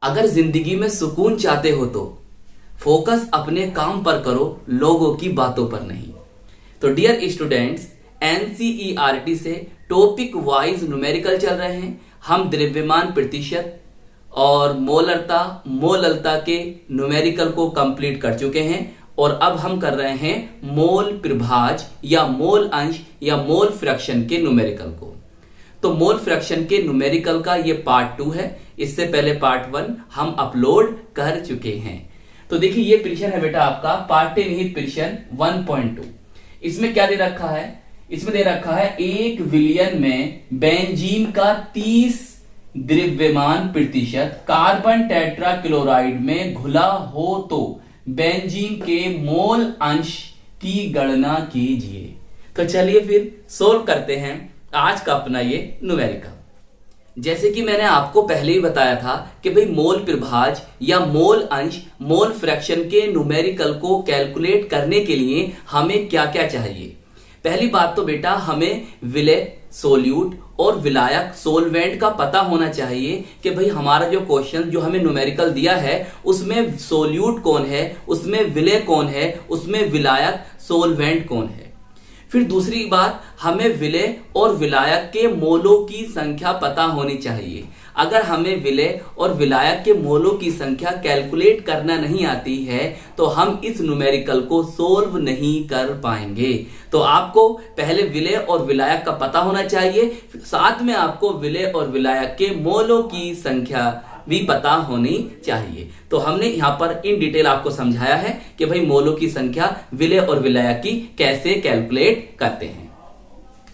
अगर जिंदगी में सुकून चाहते हो तो फोकस अपने काम पर करो, लोगों की बातों पर नहीं। तो डियर स्टूडेंट्स, एनसीईआरटी से टॉपिक वाइज न्यूमेरिकल चल रहे हैं। हम द्रव्यमान प्रतिशत और मोललता के न्यूमेरिकल को कंप्लीट कर चुके हैं और अब हम कर रहे हैं मोल प्रभाज या मोल अंश या मोल फ्रैक्शन के न्यूमेरिकल को। तो मोल फ्रैक्शन के न्यूमेरिकल का ये पार्ट 2 है। इससे पहले पार्ट 1 हम अपलोड कर चुके हैं। तो देखिए ये प्रश्न है बेटा आपका पार्टे निहित प्रश्न 1.2। इसमें क्या दे रखा है? इसमें दे रखा है 1 विलियन में बेंजीन का 30 द्रव्यमान प्रतिशत कार्बन टेट्रा क्लोराइड में घुला हो तो बेंजीन के मोल अंश की गणना कीजिए। तो चलिए फिर सोल्व करते हैं आज का अपना ये न्यूमेरिकल। जैसे कि मैंने आपको पहले ही बताया था कि भाई मोल प्रभाज या मोल अंश मोल फ्रैक्शन के न्यूमेरिकल को कैलकुलेट करने के लिए हमें क्या क्या चाहिए। पहली बात तो बेटा हमें विलेय सोल्यूट और विलायक सोलवेंट का पता होना चाहिए कि भाई हमारा जो क्वेश्चन जो हमें न्यूमेरिकल दिया है उसमें सोल्यूट कौन है, उसमें विलेय कौन है, उसमें विलायक सोलवेंट कौन है। फिर दूसरी बात हमें विलेय और विलायक के मोलों की संख्या पता होनी चाहिए। अगर हमें विलेय और विलायक के मोलों की संख्या कैलकुलेट करना नहीं आती है तो हम इस न्यूमेरिकल को सोल्व नहीं कर पाएंगे। तो आपको पहले विलेय और विलायक का पता होना चाहिए, साथ में आपको विलेय और विलायक के मोलों की संख्या भी पता होनी चाहिए। तो हमने यहां पर इन डिटेल आपको समझाया है कि भाई मोलों की संख्या विलेय और विलायक की कैसे कैलकुलेट करते हैं।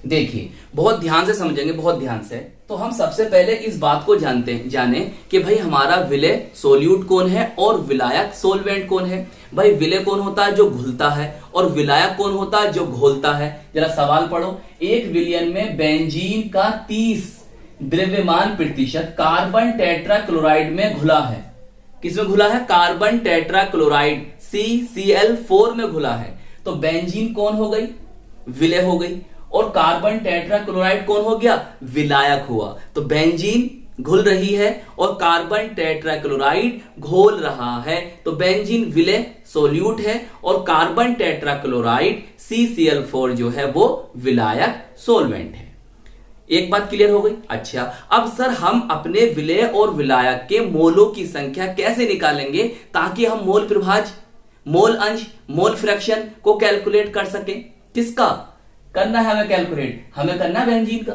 देखिए बहुत ध्यान से समझेंगे, बहुत ध्यान से। तो हम सबसे पहले इस बात को जाने कि भाई हमारा विलेय सोल्यूट कौन है और विलायक सोलवेंट कौन है। भाई विलेय कौन होता है जो घुलता है और विलायक कौन होता है जो घोलता है। जरा सवाल पढ़ो। 1 विलियन में बेंजीन का 30 द्रव्यमान प्रतिशत कार्बन टेट्रा क्लोराइड में घुला है। किसमें घुला है? कार्बन टेट्रा क्लोराइड CCl4 में घुला है। तो बेंजीन कौन हो गई? विलेय हो गई। और कार्बन टेट्रा क्लोराइड कौन हो गया? विलायक हुआ। तो बेंजीन घुल रही है और कार्बन टेट्रा क्लोराइड घोल रहा है। तो बेंजीन विलेय सोल्यूट है और कार्बन टेट्रा क्लोराइड CCl4 जो है वो विलायक सोलवेंट है। एक बात क्लियर हो गई? अच्छा, अब सर हम अपने विलेय और विलायक के मोलों की संख्या कैसे निकालेंगे ताकि हम मोल प्रभाज, मोल अंश, मोल फ्रैक्शन को कैलकुलेट कर सकें। किसका करना है हमें कैलकुलेट? हमें करना है बेंजीन का।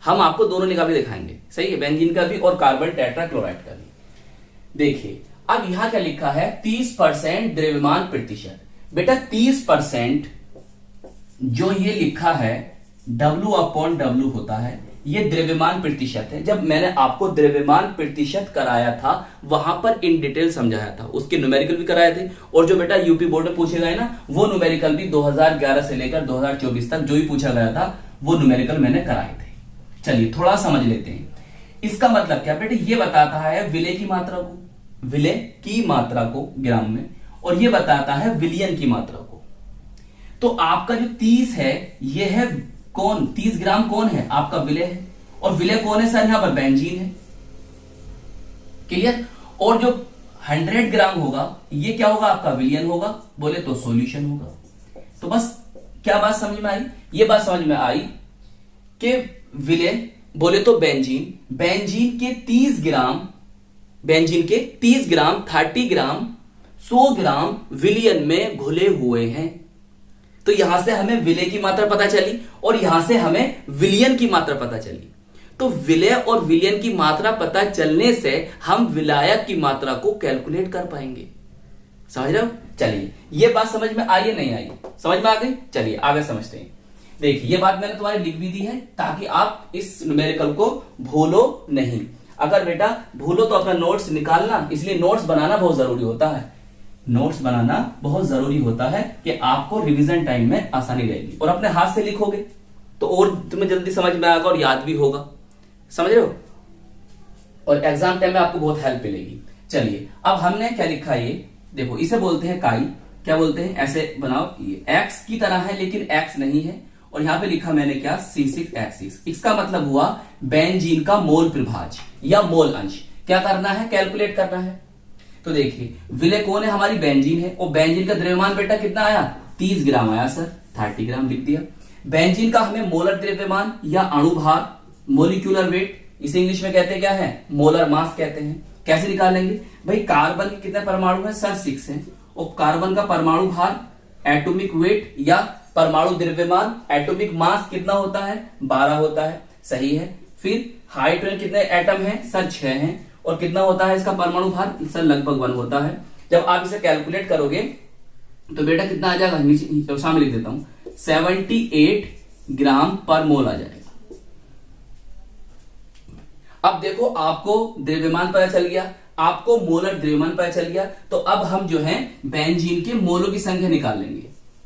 हम आपको दोनों निकाल के दिखाएंगे, सही है, बेंजीन का भी और कार्बन टेट्रा क्लोराइड का भी। देखिए अब यहां क्या लिखा है? 30% द्रव्यमान प्रतिशत। बेटा 30% जो ये लिखा है W/W होता है, ये द्रव्यमान प्रतिशत है। जब मैंने आपको द्रव्यमान प्रतिशत कराया था वहां पर इन डिटेल समझाया था, उसके न्यूमेरिकल भी कराए थे। और जो बेटा यूपी बोर्ड में पूछे गए ना वो न्यूमेरिकल भी 2011 से लेकर 2024 तक जो भी पूछा गया था वो न्यूमेरिकल मैंने कराए थे। चलिए थोड़ा समझ लेते हैं। इसका मतलब क्या बेटे? ये बताता है विलेय की मात्रा को, विलेय की मात्रा को ग्राम में, और ये बताता है विलियन की मात्रा को। तो आपका जो 30 है ये है कौन? 30 ग्राम कौन है? आपका विलेय है। और विलेय कौन है सर? यहां पर बेंजीन है। क्लियर? और जो 100 ग्राम होगा ये क्या होगा? आपका विलियन होगा, बोले तो सॉल्यूशन होगा। तो बस क्या बात समझ में आई? ये बात समझ में आई कि विलेय बोले तो बेंजीन, बेंजीन के 30 ग्राम, बेंजीन के 30 ग्राम, 30 ग्राम, 100 ग्राम विलियन में घुले हुए हैं। तो यहां से हमें विलेय की मात्रा पता चली और यहां से हमें विलियन की मात्रा पता चली। तो विलेय और विलियन की मात्रा पता चलने से हम विलायक की मात्रा को कैलकुलेट कर पाएंगे। समझ रहे हो? चलिए ये बात समझ में आई या नहीं आई? समझ में आ गई? चलिए आगे समझते हैं। देखिए ये बात मैंने तुम्हारी लिख भी दी है ताकि आप इस न्यूमेरिकल को भूलो नहीं। अगर बेटा भूलो तो अपना नोट्स निकालना, इसलिए नोट्स बनाना बहुत जरूरी होता है। नोट्स बनाना बहुत जरूरी होता है कि आपको रिवीजन टाइम में आसानी रहेगी। और अपने हाथ से लिखोगे तो और तुम्हें जल्दी समझ में आएगा और याद भी होगा। समझ रहे हो? और एग्जाम टाइम में आपको बहुत हेल्प मिलेगी। चलिए अब हमने क्या लिखा, ये देखो, इसे बोलते हैं काई। क्या बोलते हैं? ऐसे बनाओ, ये एक्स की तरह है लेकिन एक्स नहीं है। और यहां पे लिखा मैंने क्या? C6H6। इसका मतलब हुआ बेंजीन का मोल प्रभाज या मोल अंश। क्या करना है, कैलकुलेट करना है। तो देखिए विलय कौन है, हमारी बेंजीन है, और बेंजीन का द्रव्यमान बेटा कितना आया, 30 ग्राम आया सर, 30 ग्राम लिख दिया। बेंजीन का हमें मोलर द्रव्यमान या अणुभार, मोलिक्यूलर वेट, इसे इंग्लिश में कहते हैं क्या है, मोलर मास कहते हैं। कैसे निकालेंगे भाई, कार्बन के कितने परमाणु है सर, 6 है, और कार्बन का परमाणु भार, एटॉमिक वेट या परमाणु द्रव्यमान, एटॉमिक मास कितना होता है, 12 होता है, सही है। फिर हाइड्रोजन कितने एटम है सर, 6 हैं, और कितना होता है इसका परमाणु भार सर, लगभग 1 होता है। जब आप इसे कैलकुलेट करोगे तो बेटा कितना आ जाएगा, नीचे सामने लिख देता हूं, 78 ग्राम पर मोल आ जाएगा। अब देखो आपको द्रव्यमान पता चल गया, आपको मोलर द्रव्यमान पता चल गया, तो अब हम जो है बेंजीन के मोलों की संख्या निकाल लेंगे।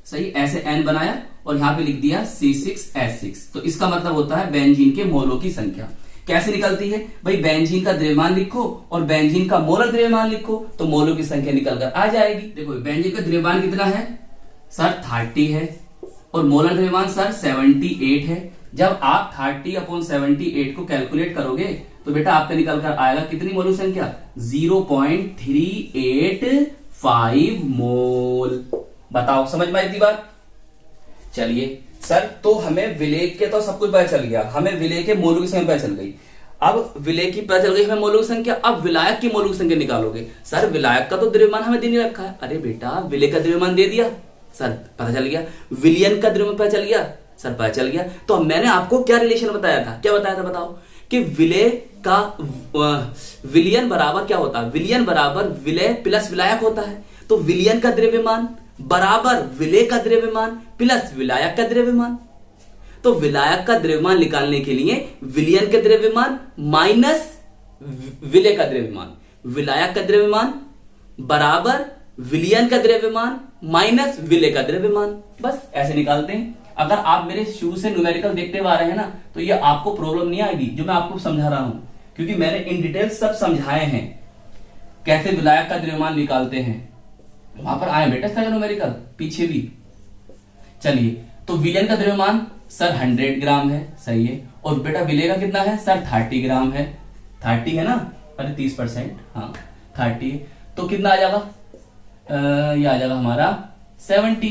सही, ऐसे n बनाया और यहां पे लिख दिया C6H6, तो इसका मतलब होता है बेंजीन के मोलों की संख्या। कैसे निकलती है भाई, बेंजीन का द्रव्यमान लिखो और बेंजीन का मोलर द्रव्यमान लिखो, तो मोलों की संख्या निकलकर आ जाएगी। देखो बेंजीन का द्रव्यमान कितना है सर, 30 है, और मोलर द्रव्यमान सर 78 है। जब आप 30/78 को कैलकुलेट करोगे तो बेटा आपका निकल कर आएगा कितनी मोल संख्या, 0.385 मोल। बताओ समझ में आई थी बात। चलिए सर, तो हमें विलेय के तो सब कुछ पता चल गया, हमें विलेय के मोलों की संख्या पता चल गई। अब विलेय की पता चल गई हमें मोलों की संख्या, अब विलायक की मोलों की संख्या निकालोगे। सर विलायक का तो द्रव्यमान हमें दे नहीं रखा है। अरे बेटा विलेय का द्रव्यमान दे दिया सर, पता चल गया। विलियन का द्रव्यमान पता चल गया सर, पता चल गया। तो मैंने आपको क्या रिलेशन बताया था, क्या बताया था बताओ, कि विलेय का विलियन बराबर क्या होता है, विलियन बराबर विलेय प्लस विलायक होता है। तो विलियन का द्रव्यमान बराबर विलेय का द्रव्यमान प्लस विलायक का द्रव्यमान। तो विलायक का द्रव्यमान निकालने के लिए विलियन का द्रव्यमान माइनस विलेय का द्रव्यमान, विलायक का द्रव्यमान बराबर विलियन का द्रव्यमान माइनस विलेय का द्रव्यमान, बस ऐसे निकालते हैं। अगर आप मेरे शुरू से न्यूमेरिकल देखते हुए आ रहे हैं ना, तो ये आपको प्रॉब्लम नहीं आएगी जो मैं आपको समझा रहा हूं, क्योंकि मैंने इन डिटेल सब समझाए हैं कैसे विलायक का द्रव्यमान निकालते हैं। वहां पर आए बेटा इसका न्यूमेरिकल पीछे भी। चलिए, तो विलियन का द्रव्यमान सर 100 ग्राम है, सही है, और बेटा विलेय का कितना है सर 30 ग्राम है, 30 है ना, अरे 30%, हाँ 30, तो कितना आ जाएगा, ये आ जाएगा हमारा 70,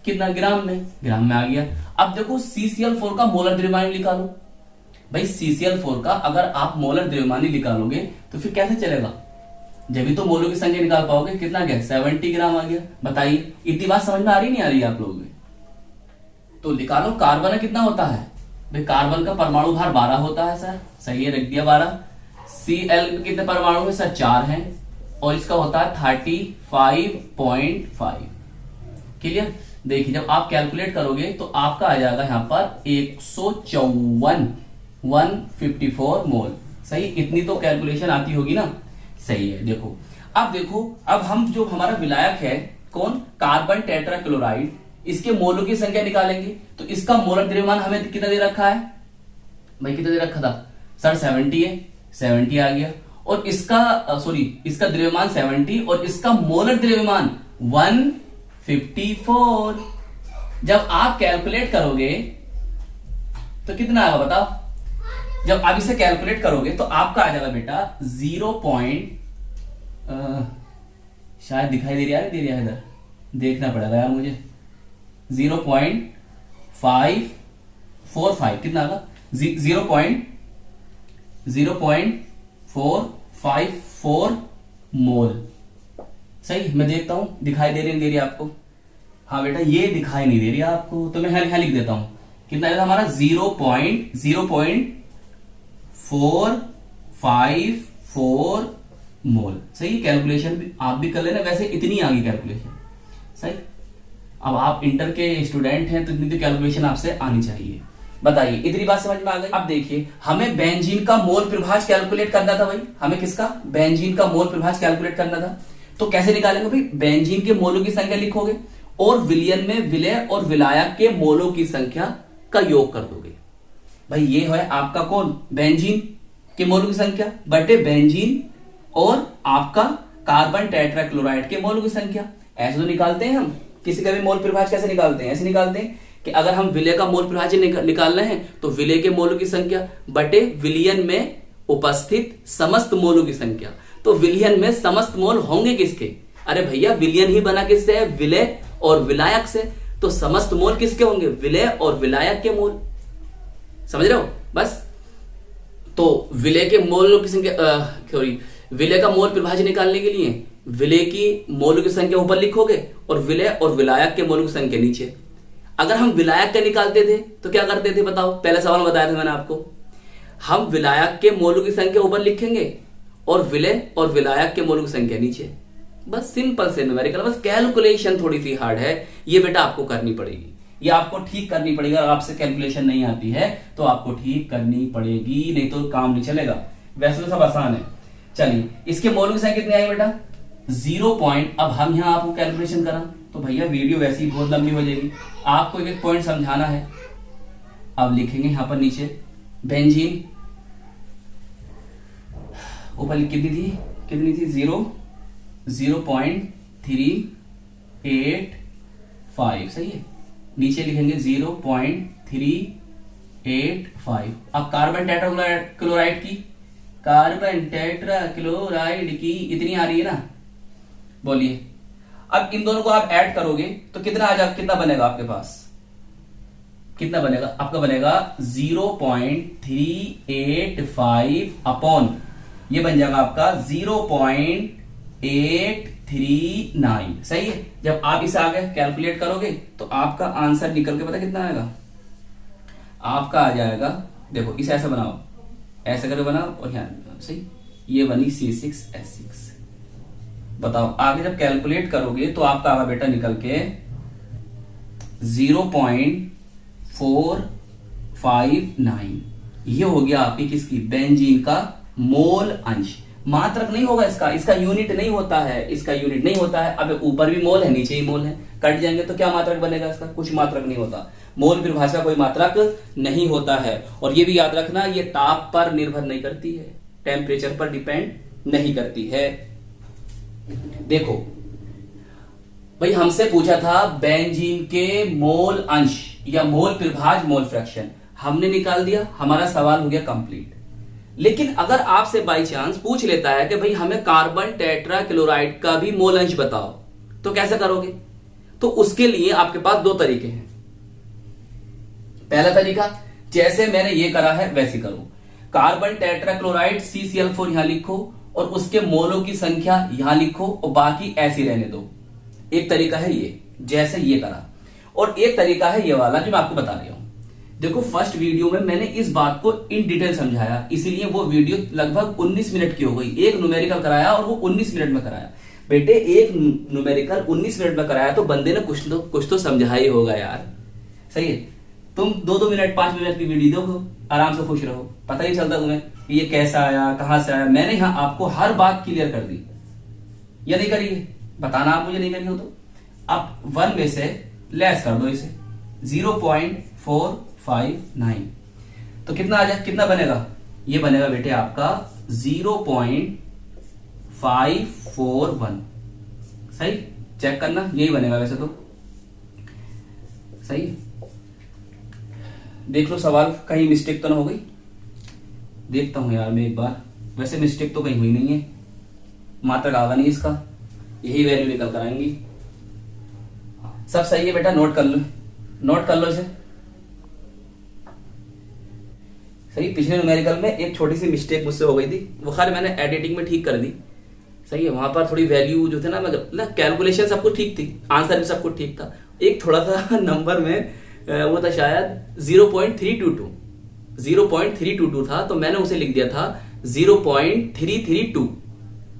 कितना ग्राम में, ग्राम में आ गया। अब देखो CCl4 का मोलर द्रव्यमान निकालो। भाई CCl4 का अगर आप मोलर द्रव्यमान निकालोगे तो फिर कैसे चलेगा, जब भी तो मोलों की संख्या निकाल पाओगे। कितना गया, 70 ग्राम आ गया। बताइए इतनी बात समझ में आ रही नहीं आ रही आप लोगों में। तो निकालो कार्बन कितना होता है भाई, कार्बन का परमाणु भार 12 होता है सर, सही है, रख दिया 12। Cl कितने परमाणु है सर, 4 हैं, और इसका होता है 35.5। क्लियर। देखिए जब आप कैलकुलेट करोगे तो आपका आ जाएगा यहां पर 154 मोल। सही, इतनी तो कैलकुलेशन आती होगी ना, सही है। देखो अब हम जो हमारा विलायक है कौन, कार्बन टेट्राक्लोराइड, इसके मोलों की संख्या निकालेंगे। तो इसका मोलर द्रव्यमान हमें कितना दे रखा है भाई, कितना दे रखा था सर, 70 है, 70 आ गया। और इसका इसका द्रव्यमान 70 और इसका मोलर द्रव्यमान 154। जब आप कैलकुलेट करोगे तो कितना आएगा बताओ, जब आप इसे कैलकुलेट करोगे तो आपका आ जाएगा बेटा 0. शायद दिखाई दे रहा है, इधर देखना पड़ेगा यार मुझे, 0.545, कितना आएगा 0.454 मोल। सही, मैं देखता हूं दिखाई दे रही आपको, हाँ बेटा ये दिखाई नहीं दे रही आपको, तो मैं यहां लिख देता हूं, कितना आएगा हमारा 0.454 मोल। सही, कैलकुलेशन भी आप भी कर लेना, वैसे इतनी आ गई कैलकुलेशन। सही, अब आप इंटर के स्टूडेंट हैं तो इतनी तो कैलकुलेशन आपसे आनी चाहिए। बताइए इतनी बात समझ में आ गई। अब देखिए हमें बेंजीन का मोल प्रभाज कैलकुलेट करना था भाई, हमें किसका, बेंजीन का मोल प्रभाज कैलकुलेट करना था। तो कैसे निकालेंगे भाई, बेंजीन के मोलों की संख्या लिखोगे और विलियन में विलेय और विलायक के मोलों की संख्या का योग कर दोगे। भाई ये है आपका कौन, बेंजीन के मोलों की संख्या बटे बेंजीन और आपका कार्बन टेट्राक्लोराइड के मोलों की संख्या। ऐसे तो निकालते हैं हम, किसी का भी मोल प्रभाज कैसे निकालते हैं, ऐसे निकालते हैं कि अगर हम विलेय का मोल प्रभाज निकाल रहे हैं तो विलेय के मोलों की संख्या बटे विलियन में उपस्थित समस्त मोलों की संख्या। तो विलयन में समस्त मोल होंगे किसके? अरे भैया विलयन ही बना किससे है? विलय और विलायक से। तो समस्त मोल किसके होंगे? विलय और विलायक के मोल। समझ रहे हो? बस तो विलय के मोलों की संख्या सॉरी विलय का मोल परिभाज्य निकालने के लिए विलय की मोलों की संख्या ऊपर लिखोगे और विलय और विलायक के मोलों की संख्या नीचे। अगर हम विलायक का निकालते थे तो क्या करते थे बताओ? पहले सवाल बताया था मैंने आपको, हम विलायक के मोलों की संख्या ऊपर लिखेंगे और विलय और विलायक के मोलों की संख्या नीचे। बस सिंपल से न्यूमेरिकल। बस कैलकुलेशन थोड़ी सी हार्ड है, ये बेटा आपको करनी पड़ेगी, ये आपको ठीक करनी पड़ेगी। अगर आपसे कैलकुलेशन नहीं आती है तो आपको ठीक करनी पड़ेगी, नहीं तो काम नहीं चलेगा। वैसे तो सब आसान है। चलिए इसके मोलों की संख्या कितनी आई बेटा? 0 पॉइंट। अब हम यहां आपको कैलकुलेशन करा तो भैया वीडियो वैसे ही बहुत लंबी हो जाएगी, आपको एक एक पॉइंट समझाना है। अब लिखेंगे यहां पर नीचे बेंजीन, ऊपर कितनी थी? 0.385। सही है। नीचे लिखेंगे 0.385। अब कार्बन टेट्राक्लोराइड की इतनी आ रही है ना, बोलिए। अब इन दोनों को आप ऐड करोगे तो कितना बनेगा आपके पास? कितना बनेगा? आपका बनेगा 0.385 अपॉन, ये बन जाएगा आपका 0.839। सही है। जब आप इसे आगे कैलकुलेट करोगे तो आपका आंसर निकल के पता कितना आएगा? आपका आ जाएगा, देखो इसे ऐसा बनाओ, ऐसा करके बनाओ और यहां सही, ये बनी C6H6। बताओ आगे जब कैलकुलेट करोगे तो आपका आगा बेटा निकल के 0.459। ये हो गया आपकी किसकी? बेंजीन का मोल अंश। मात्रक नहीं होगा इसका यूनिट नहीं होता है। अब ऊपर भी मोल है, नीचे ही मोल है, कट जाएंगे तो क्या मात्रक बनेगा इसका? कुछ मात्रक नहीं होता। मोल परिभाषा का कोई मात्रक नहीं होता है। और ये भी याद रखना, ये ताप पर निर्भर नहीं करती है, टेम्परेचर पर डिपेंड नहीं करती है। देखो भाई हमसे पूछा था बेंजीन के मोल अंश या मोल परिभाज मोल फ्रैक्शन, हमने निकाल दिया, हमारा सवाल हो गया कंप्लीट। लेकिन अगर आपसे बाई चांस पूछ लेता है कि भाई हमें कार्बन टेट्राक्लोराइड का भी मोल अंश बताओ, तो कैसे करोगे? तो उसके लिए आपके पास दो तरीके हैं। पहला तरीका जैसे मैंने ये करा है वैसे करो, कार्बन टेट्राक्लोराइड CCl4 यहां लिखो और उसके मोलों की संख्या यहां लिखो और बाकी ऐसे रहने दो। एक तरीका है ये, जैसे ये करा। और एक तरीका है ये वाला जो मैं आपको बता रहा हूं। देखो फर्स्ट वीडियो में मैंने इस बात को इन डिटेल समझाया, इसीलिए वो वीडियो लगभग 19 मिनट की हो गई। एक न्यूमेरिकल कराया और वो 19 मिनट में कराया। बेटे एक न्यूमेरिकल 19 मिनट में कराया तो बंदे ने कुछ तो समझा ही होगा यार। सही है। तुम 2-2 मिनट 5 मिनट की वीडियो देखो, आराम से खुश रहो, पता ही चलता तुम्हें कि ये कैसा आया, कहां से आया। मैंने यहां आपको हर बात क्लियर कर दी, या नहीं करी है? बताना आप मुझे, नहीं करी हो तो आप 1 में से लेस कर दो इसे, 0.459। तो कितना आ जाए, कितना बनेगा? ये बनेगा बेटे आपका 0.541। सही, चेक करना, यही बनेगा वैसे तो। सही, देख लो सवाल कहीं मिस्टेक तो ना हो गई। देखता हूं यार मैं एक बार, वैसे मिस्टेक तो कहीं हुई नहीं है, मात्रक आगा नहीं इसका, यही वैल्यू निकल कर आएंगी। सब सही है बेटा, नोट कर लो, नोट कर लो इसे। सही, पिछले न्यूमेरिकल में एक छोटी सी मिस्टेक मुझसे हो गई थी, वो खैर मैंने एडिटिंग में ठीक कर दी। सही है, वहां पर थोड़ी वैल्यू जो थे ना, मतलब कैलकुलेशन सब कुछ ठीक थी, आंसर भी सब कुछ ठीक था। एक थोड़ा सा नंबर में वो था शायद 0.322 था, तो मैंने उसे लिख दिया था 0.332,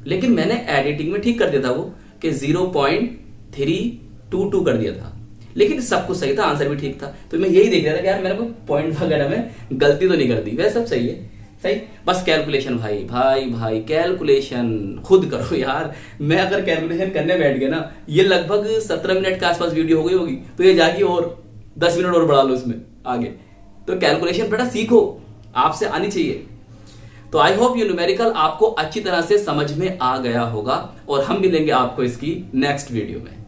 लेकिन मैंने एडिटिंग में ठीक कर दिया था वो कि 0.322 कर दिया था, लेकिन सब कुछ सही था, आंसर भी ठीक था। तो मैं यही देख रहा था कि यार मेरे को पॉइंट वगैरह में गलती तो नहीं कर दी, वैसे सब सही है। सही, बस कैलकुलेशन भाई कैलकुलेशन खुद करो यार। मैं अगर कैलकुलेशन करने बैठ गया ना, ये लगभग 17 मिनट के आसपास वीडियो हो गई होगी, तो ये जाके और 10 मिनट और बढ़ा लो इसमें आगे। तो कैलकुलेशन बेटा सीखो, आपसे आनी चाहिए। तो आई होप ये न्यूमेरिकल आपको अच्छी तरह से समझ में आ गया होगा और हम मिलेंगे आपको इसकी नेक्स्ट वीडियो में।